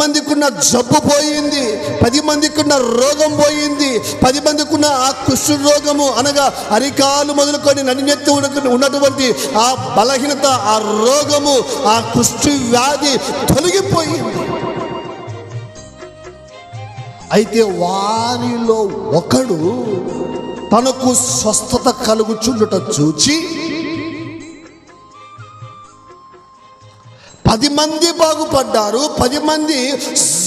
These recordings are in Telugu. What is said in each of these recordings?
మందికి ఉన్న జబ్బు పోయింది, 10 మందికి ఉన్న రోగం పోయింది, 10 మందికి ఉన్న ఆ కుష్ఠ రోగము అనగా అరికాలు మొదలుకొని నడినెత్తి ఉన్నటువంటి ఆ బలహీనత, ఆ రోగము, ఆ కుష్ఠ వ్యాధి తొలగిపోయింది. అయితే వారిలో ఒకడు తనకు స్వస్థత కలుగుచుండుట చూచి 10 మంది బాగుపడ్డారు, 10 మంది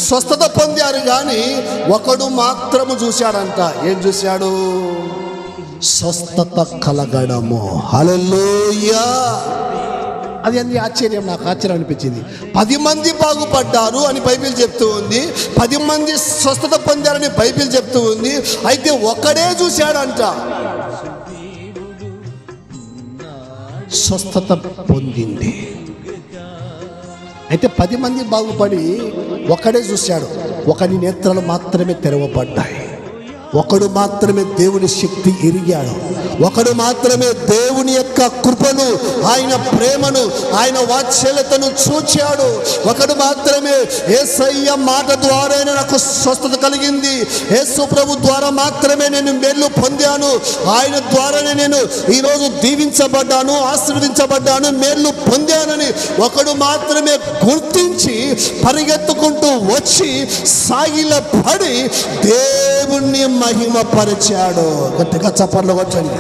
స్వస్థత పొందారు, కానీ ఒకడు మాత్రము చూశాడంట. ఏం చూశాడు? స్వస్థత కలగడము. హల్లెలూయా! అది అన్ని ఆశ్చర్యం, నాకు ఆశ్చర్యం అనిపించింది. 10 మంది బాగుపడ్డారు అని బైబిల్ చెప్తూ ఉంది, 10 మంది స్వస్థత పొందారని బైబిల్ చెప్తూ ఉంది. అయితే ఒకడే చూశాడంట స్వస్థత పొందింది. అయితే 10 మంది బాగుపడి ఒకడే చూశాడు. ఒకని నేత్రాలు మాత్రమే తెరవబడ్డాయి. ఒకడు మాత్రమే దేవుని శక్తి ఎరిగాడు. ఒకడు మాత్రమే దేవుని యొక్క కృపను, ఆయన ప్రేమను, ఆయన వాత్సల్యతను చూచాడు. ఒకడు మాత్రమే యేసయ్య మాట ద్వారానే నాకు స్వస్థత కలిగింది, యేసు ప్రభు ద్వారా మాత్రమే నేను మేలు పొందాను, ఆయన ద్వారానే నేను ఈరోజు దీవించబడ్డాను, ఆశీర్వదించబడ్డాను, మేలు పొందానని ఒకడు మాత్రమే గుర్తించి పరిగెత్తుకుంటూ వచ్చి సాగిల పడి దేవుణ్ణి మహిమపరిచాడు. గట్టిగా చప్పట్లు కొట్టండి.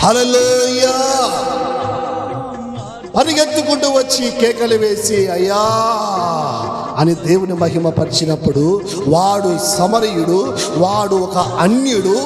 హల్లెలూయా! పరిగెత్తుకుంటూ వచ్చి కేకలు వేసి అయ్యా అని దేవుని మహిమపరిచినప్పుడు వాడు సమరయుడు, వాడు ఒక అన్యుడు,